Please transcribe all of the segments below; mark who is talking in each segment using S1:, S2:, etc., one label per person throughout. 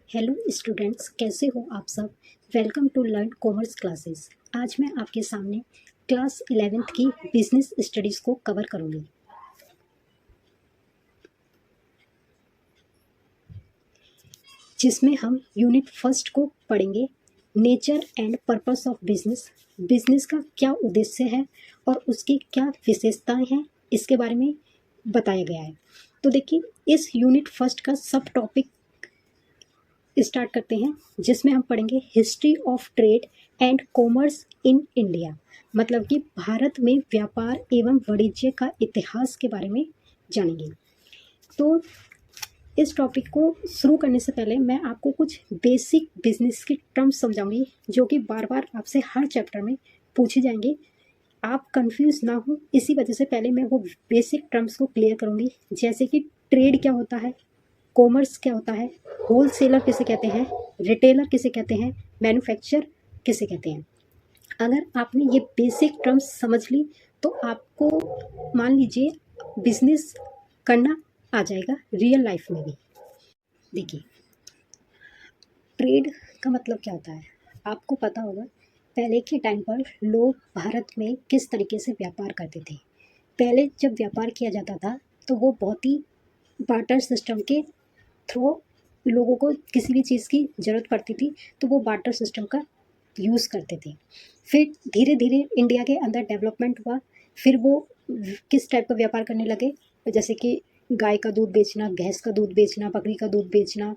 S1: Hello students, कैसे हो आप सब। Welcome to learn commerce classes. आज मैं आपके सामने क्लास 11th की बिजनेस स्टडीज़ को कवर करूँगी, जिसमें हम यूनिट फर्स्ट को पढ़ेंगे। Nature and purpose of business, business का क्या उद्देश्य है और उसकी क्या विशेषताएं हैं, इसके बारे में बताया गया है। तो देखिए, इस यूनिट फर्स्ट का सब टॉपिक स्टार्ट करते हैं, जिसमें हम पढ़ेंगे history of trade and commerce in India, मतलब कि भारत में व्यापार एवं वाणिज्य का इतिहास के बारे में जानेंगे। तो इस टॉपिक को शुरू करने से पहले मैं आपको कुछ बेसिक बिजनेस की टर्म्स समझाऊंगी, जो कि बार बार आपसे हर चैप्टर में पूछे जाएंगे। आप कंफ्यूज ना हो, इसी वजह से पहले मैं वो बेसिक टर्म्स को क्लियर करूंगी, जैसे कि ट्रेड क्या होता है, कॉमर्स क्या होता है, होलसेलर किसे कहते हैं, रिटेलर किसे कहते हैं, मैन्युफैक्चर किसे कहते हैं। अगर आपने ये बेसिक टर्म्स समझ ली तो आपको, मान लीजिए, बिजनेस करना आ जाएगा रियल लाइफ में भी। देखिए, ट्रेड का मतलब क्या होता है, आपको पता होगा पहले के टाइम पर लोग भारत में किस तरीके से व्यापार करते थे। पहले जब व्यापार किया जाता था तो वो बहुत ही बार्टर सिस्टम के थ्रू लोगों को किसी भी चीज़ की ज़रूरत पड़ती थी तो वो बार्टर सिस्टम का यूज़ करते थे। फिर धीरे धीरे इंडिया के अंदर डेवलपमेंट हुआ, फिर वो किस टाइप का व्यापार करने लगे, जैसे कि गाय का दूध बेचना, भैंस का दूध बेचना, बकरी का दूध बेचना।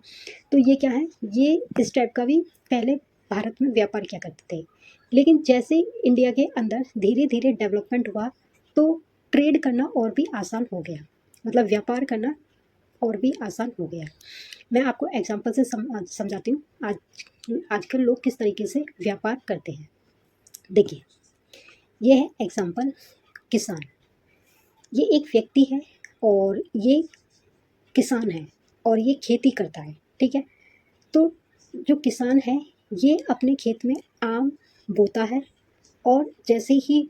S1: तो ये क्या है, ये इस टाइप का भी पहले भारत में व्यापार किया करते थे। लेकिन जैसे इंडिया के अंदर धीरे धीरे डेवलपमेंट हुआ तो ट्रेड करना और भी आसान हो गया, मतलब व्यापार करना और भी आसान हो गया। मैं आपको एग्जांपल से समझाती हूँ आजकल लोग किस तरीके से व्यापार करते हैं। देखिए, ये है एग्जांपल किसान। ये एक व्यक्ति है और ये किसान है और ये खेती करता है, ठीक है। तो जो किसान है ये अपने खेत में आम बोता है और जैसे ही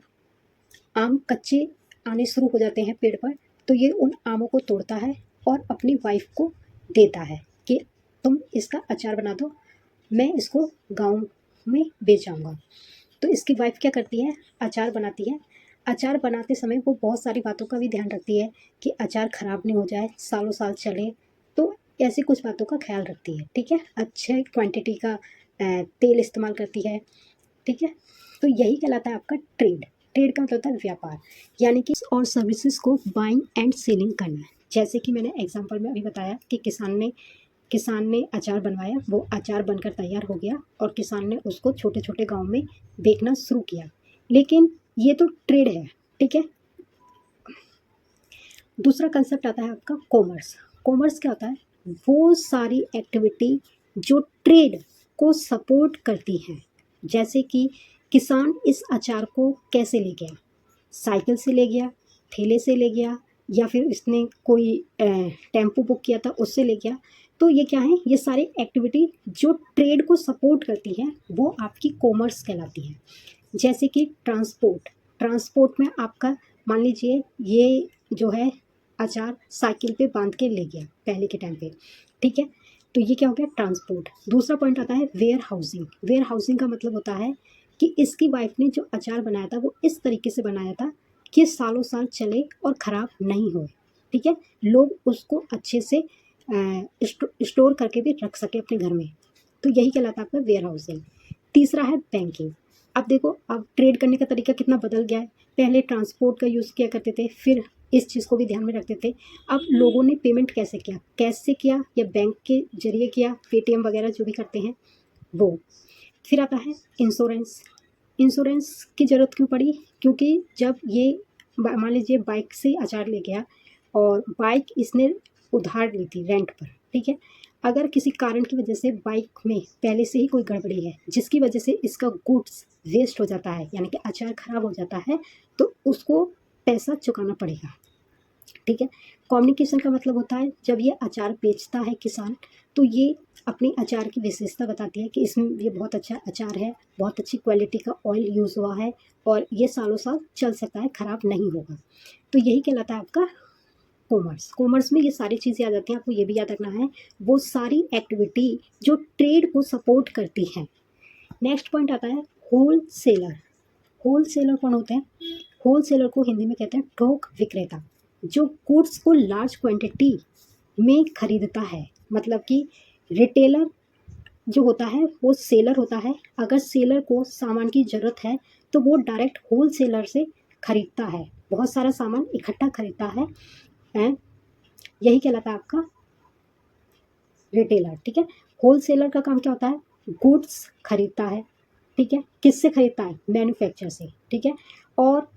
S1: आम कच्चे आने शुरू हो जाते हैं पेड़ पर, तो ये उन आमों को तोड़ता है और अपनी वाइफ को देता है कि तुम इसका अचार बना दो, मैं इसको गाँव में बेच आऊँगा। तो इसकी वाइफ क्या करती है, अचार बनाती है। अचार बनाते समय वो बहुत सारी बातों का भी ध्यान रखती है कि अचार ख़राब नहीं हो जाए, सालों साल चले। तो ऐसी कुछ बातों का ख्याल रखती है, ठीक है। अच्छे क्वांटिटी का तेल इस्तेमाल करती है, ठीक है। तो यही कहलाता है आपका ट्रेड। ट्रेड का मतलब होता है व्यापार, यानी कि और सर्विसेज को बाइंग एंड सेलिंग करना। जैसे कि मैंने एग्जांपल में अभी बताया कि किसान ने अचार बनवाया, वो अचार बनकर तैयार हो गया और किसान ने उसको छोटे छोटे गांव में बेचना शुरू किया। लेकिन ये तो ट्रेड है, ठीक है। दूसरा कंसेप्ट आता है आपका कॉमर्स। कॉमर्स क्या होता है, वो सारी एक्टिविटी जो ट्रेड को सपोर्ट करती हैं। जैसे कि किसान इस अचार को कैसे ले गया, साइकिल से ले गया, ठेले से ले गया, या फिर इसने कोई टेम्पो बुक किया था उससे ले गया। तो ये क्या है, ये सारी एक्टिविटी जो ट्रेड को सपोर्ट करती हैं वो आपकी कॉमर्स कहलाती है। जैसे कि ट्रांसपोर्ट, ट्रांसपोर्ट में आपका, मान लीजिए, ये जो है अचार साइकिल पे बांध के ले गया पहले के टाइम पे, ठीक है। तो ये क्या हो गया, ट्रांसपोर्ट। दूसरा पॉइंट आता है वेयर हाउसिंग। वेयर हाउसिंग का मतलब होता है कि इसकी वाइफ ने जो अचार बनाया था वो इस तरीके से बनाया था कि सालों साल चले और ख़राब नहीं हो, ठीक है। लोग उसको अच्छे से स्टोर करके भी रख सके अपने घर में। तो यही कहलाता है आपका वेयर हाउसिंग। तीसरा है बैंकिंग। अब देखो, अब ट्रेड करने का तरीका कितना बदल गया है। पहले ट्रांसपोर्ट का यूज़ किया करते थे, फिर इस चीज़ को भी ध्यान में रखते थे। अब लोगों ने पेमेंट कैसे किया, कैश से किया या बैंक के जरिए किया, पेटीएम वगैरह जो भी करते हैं वो। फिर आता है इंश्योरेंस। इंश्योरेंस की ज़रूरत क्यों पड़ी, क्योंकि जब ये मान लीजिए बाइक से अचार ले गया और बाइक इसने उधार ली थी रेंट पर, ठीक है। अगर किसी कारण की वजह से बाइक में पहले से ही कोई गड़बड़ी है जिसकी वजह से इसका गुड्स वेस्ट हो जाता है, यानी कि अचार ख़राब हो जाता है, तो उसको पैसा चुकाना पड़ेगा, ठीक है। कम्युनिकेशन का मतलब होता है जब ये अचार बेचता है किसान, तो ये अपनी अचार की विशेषता बताती है कि इसमें ये बहुत अच्छा अचार है, बहुत अच्छी क्वालिटी का ऑयल यूज़ हुआ है और ये सालों साल चल सकता है, ख़राब नहीं होगा। तो यही कहलाता है आपका कॉमर्स। कॉमर्स में ये सारी चीज़ें आ जाती हैं, आपको ये भी याद रखना है, वो सारी एक्टिविटी जो ट्रेड को सपोर्ट करती हैं। नेक्स्ट पॉइंट आता है होल सेलर। होल सेलर कौन होते हैं? होल सेलर को हिंदी में कहते हैं थोक विक्रेता, जो गुड्स को लार्ज क्वांटिटी में खरीदता है। मतलब कि रिटेलर जो होता है वो सेलर होता है। अगर सेलर को सामान की ज़रूरत है तो वो डायरेक्ट होल सेलर से खरीदता है, बहुत सारा सामान इकट्ठा खरीदता है, एंड यही कहलाता है आपका रिटेलर। ठीक है, होल सेलर का काम क्या होता है? गुड्स खरीदता है। ठीक है, किससे खरीदता है? मैन्युफैक्चर से। ठीक है, और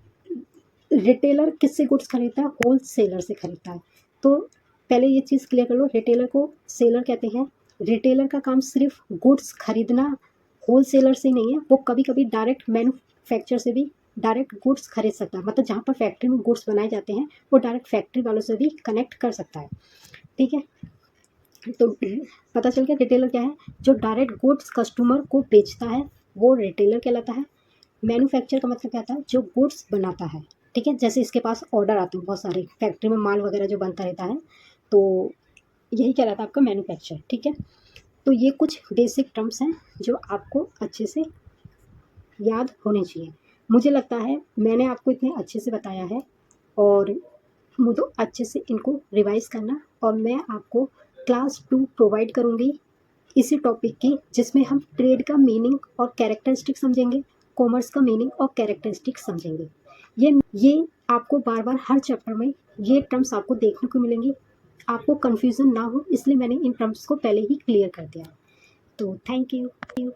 S1: रिटेलर किससे गुड्स खरीदता है? होल सेलर से खरीदता है। तो पहले ये चीज़ क्लियर कर लो, रिटेलर को सेलर कहते हैं। रिटेलर का काम सिर्फ गुड्स खरीदना होल सेलर से ही नहीं है, वो कभी कभी डायरेक्ट मैन्युफैक्चर से भी डायरेक्ट गुड्स खरीद सकता है। मतलब जहाँ पर फैक्ट्री में गुड्स बनाए जाते हैं वो डायरेक्ट फैक्ट्री वालों से भी कनेक्ट कर सकता है। ठीक है, तो पता चल गया रिटेलर क्या है? जो डायरेक्ट गुड्स कस्टमर को बेचता है वो रिटेलर कहलाता है। मैन्युफैक्चर का मतलब क्या होता है? जो गुड्स बनाता है। ठीक है, जैसे इसके पास ऑर्डर आते हैं बहुत सारे, फैक्ट्री में माल वगैरह जो बनता रहता है, तो यही कहलाता है आपका मैन्युफैक्चर। ठीक है, तो ये कुछ बेसिक टर्म्स हैं जो आपको अच्छे से याद होने चाहिए। मुझे लगता है मैंने आपको इतने अच्छे से बताया है, और मुझे अच्छे से इनको रिवाइज़ करना, और मैं आपको क्लास 2 प्रोवाइड करूँगी इसी टॉपिक की, जिसमें हम ट्रेड का मीनिंग और कैरेक्टरिस्टिक समझेंगे, कॉमर्स का मीनिंग और कैरेक्टरिस्टिक समझेंगे। ये आपको बार बार हर चैप्टर में ये टर्म्स आपको देखने को मिलेंगी। आपको कन्फ्यूज़न ना हो इसलिए मैंने इन टर्म्स को पहले ही क्लियर कर दिया। तो थैंक यू।